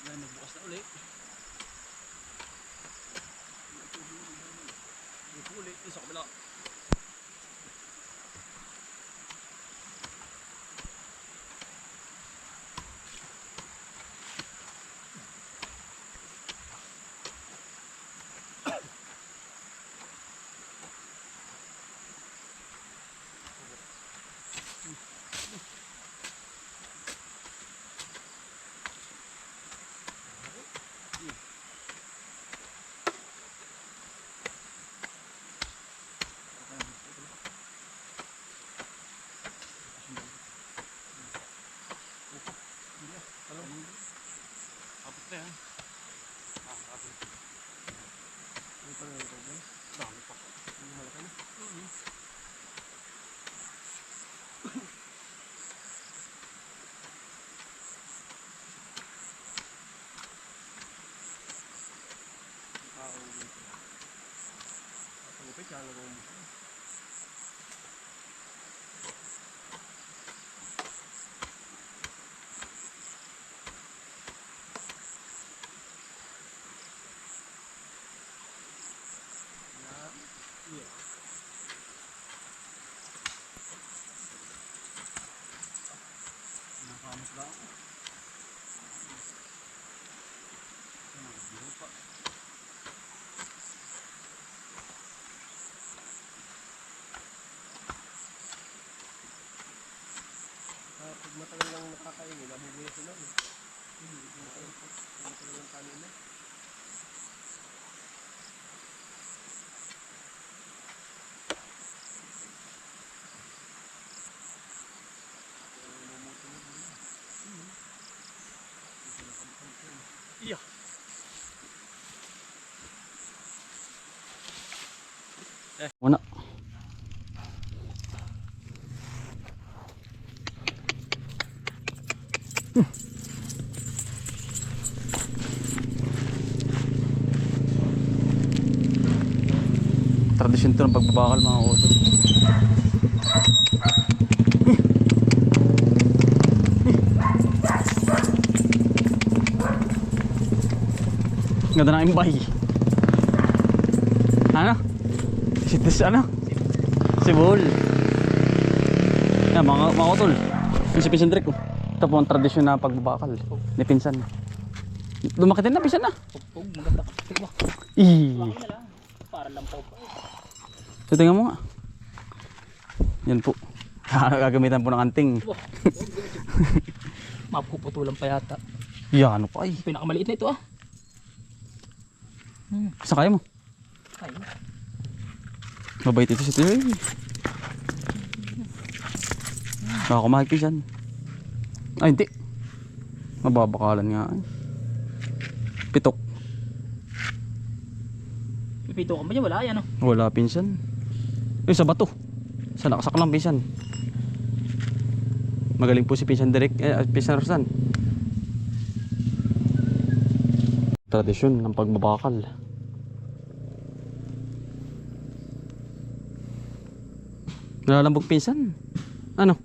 Nagbukas na ulit. Ulit sa kabila. Pag matagal lang nakakain, nabubuya sila. Matagal lang kanina. Yeah. Muna. Tradisyon to ng pagbabakal mga utol. Ganda na imbay. Ano? Ano? Si Bol. Yan mga utol. Yung si Pinsan Drake. Ito po ang tradisyon na pagbabakal ni Pinsan. Lumaki din na Pinsan na. Pugpog, maganda ka. Tigwa. Ih. Para lang po. So tingnan mo nga. Yan po. Gagamitan po ng anting. Mapuputulan pa yata. Yan ano pa ay. Pinakamaliit na ito ah. Saan kaya mo? Ay. Mabait ito si Tio. Nakakumahig Pinsan. Ay hindi. Mababakalan nga ay. Pitok. Pipito ka ba niya? Wala yan oh. Wala Pinsan. Yung sa bato. Sa nakasak lang Pinsan. Magaling po si Pinsan Direk. Pinsan Rosan. Tradisyon ng pagbabakal. Nalalambog Pinsan. Ano?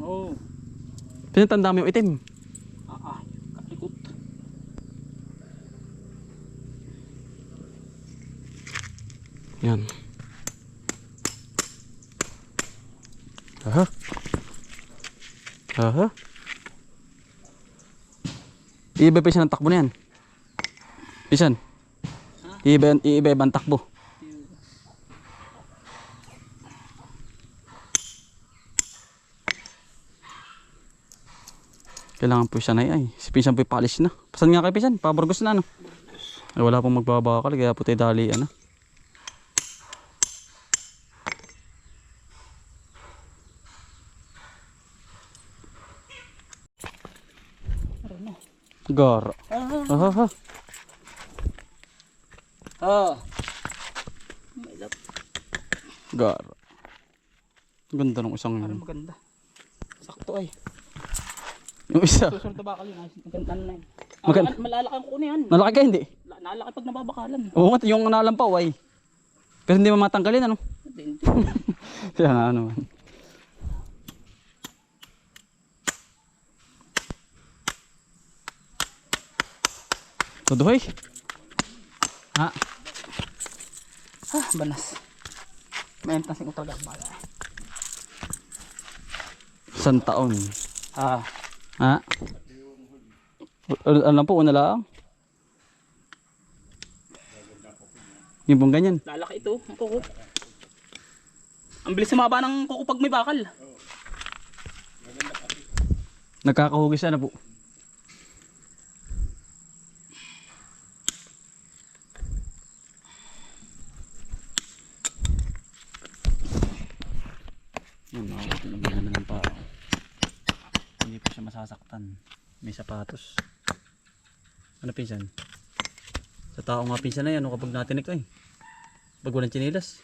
Oo. Pinatanda mo yung itim. Kalikot. Yan. Aha. Aha. Iiba Pinsan ang takbo na yan. Pinsan. Iiba ang takbo. Kailangan po siya na ay. Si Pinsan po ipalis na. Pasan nga kay Pinsan? Paburgos na ano? Ay, wala pong magbabakal. Kaya po tayo dali ano. na. Gara. Ah. Ah. May lap. Gara. Ganda ng isang Parang maganda. Sakto ay. yung isa. Susunod na bakal yun. Maganda na yun. Maganda. Malalakan ko na yan. Nalaki ka hindi? Nalaki pag nababakalan. Oo nga, yung nalampaw ay. Pero hindi mamatanggalin ano? Hindi. Kaya nga ano. Tuduhoy. Ha? Banas. May entasing ko talaga bala. Isang taon. Ah. Ha? Alam po, una lang. Yung bang ganyan. Lalaki ito. Ang kuko. Ang bilis sumaba ng kuko pag may bakal. Nagkakahugis na po. Yun, nakakatulong naman ng pao. Hindi po siya masasaktan. May sapatos. Ano pinsan? Sa tao nga pinsan na yan, ano kapag natinik ay. Pag walang chinilas.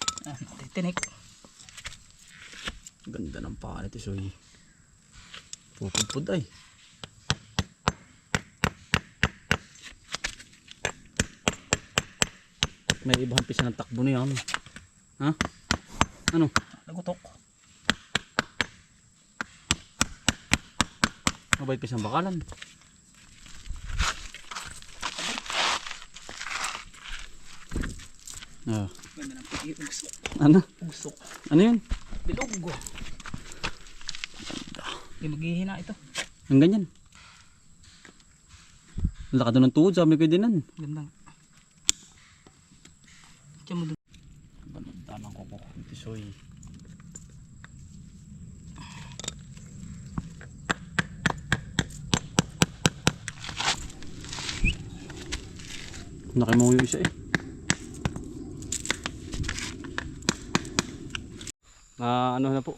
Tinik. Ganda ng paa nito, Soy. Pupudpud ay. May ibang pinsan ng takbo niya. Ha? Ano? Nagutok. Mabait pinsan bakalan. Ah. Ganda ng pigi. Usok. Ano? Usok. Ano yun? Bilog. Hindi maghihina ito. Ang ganyan. Ang laka doon ng tuhod, sabi ko dinan. Ganda. Diyan mo doon. Tamang kuko. Tisoy. Nakimaw yung isa eh. Ano na po.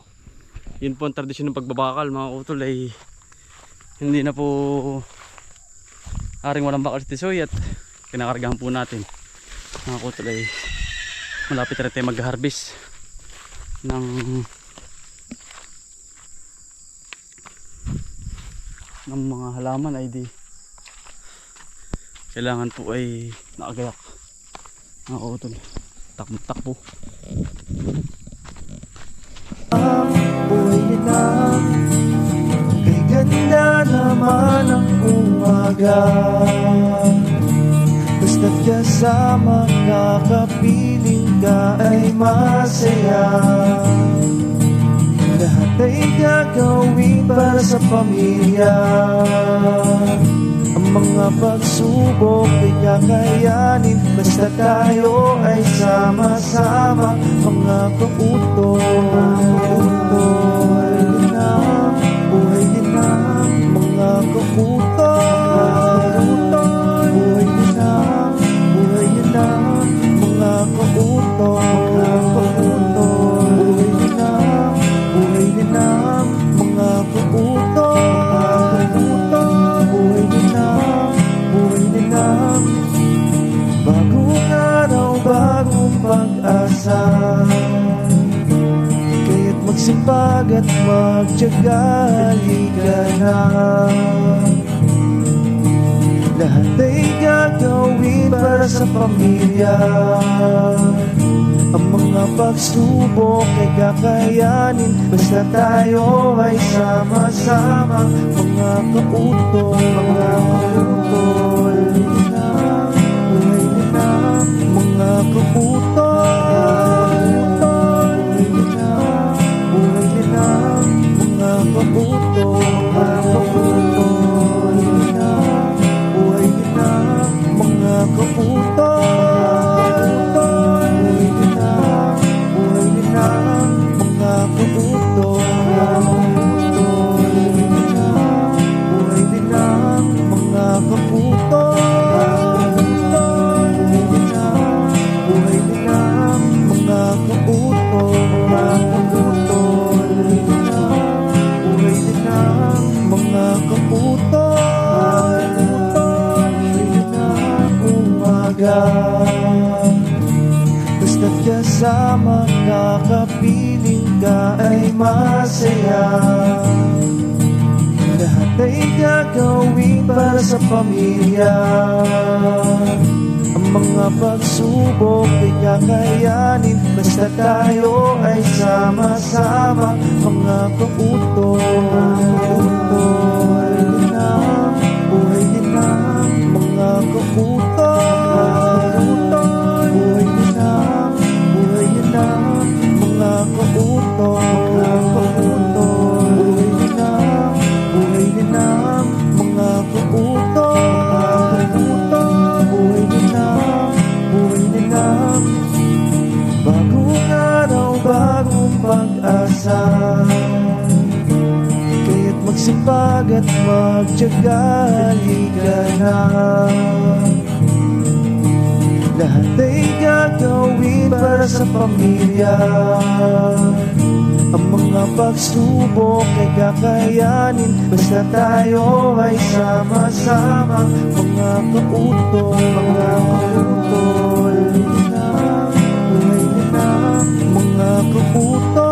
Yun po ang tradisyon ng pagbabakal mga utol ay hindi na po aring walang bakal si Tisoy at kinakargahan po natin. Mga utol ay malapit na tayo mag-harvest ng mga halaman ay di kailangan po ay nakagayak mga utol. Takbo buhay nila. Kay ganda naman ang umaga, basta't kasama ka, kapiling ka ay masaya. Lahat ay gagawin para sa pamilya. Ang mga pagsubok ay kakayanin, basta tayo ay sama-sama. Mga kautol, buhay din ang mga kautol. Buhay din ang mga kautol. Buhay din ang mga kautol. Buhay din ang bagong araw, bagong pag-asa. Kaya't magsipag at magtiyaga, halika na. Lahat ay gagawin para sa pamilya. Ang mga pagsubok ay kakayanin, basta tayo ay sama-sama. Mga kautol, mga kautol. Buhay din ang mga kautol. Buhay din ang mga kautol. Buhay din ang mga kautol. Buhay din ang mga kautol. Buhay din ang pamilya. Basta't kasama ka, kapiling ka ay masaya. Lahat ay gagawin para sa pamilya. Ang mga pagsubok ay kakayanin, basta tayo ay sama-sama. Mga kautol, buhay din ang mga kautol. Buhay din ang mga kautol. Buhay din ang mga kautol. Buhay din ang bagong araw, bagong pag-asa. Kaya't magsipag at magtiyaga, halika na. Lahat ay gagawin para sa pamilya. Ang mga pagsubok ay kakayanin, basta tayo ay sama-sama. Mga kautol, mga kautol, buhay din ang mga kautol.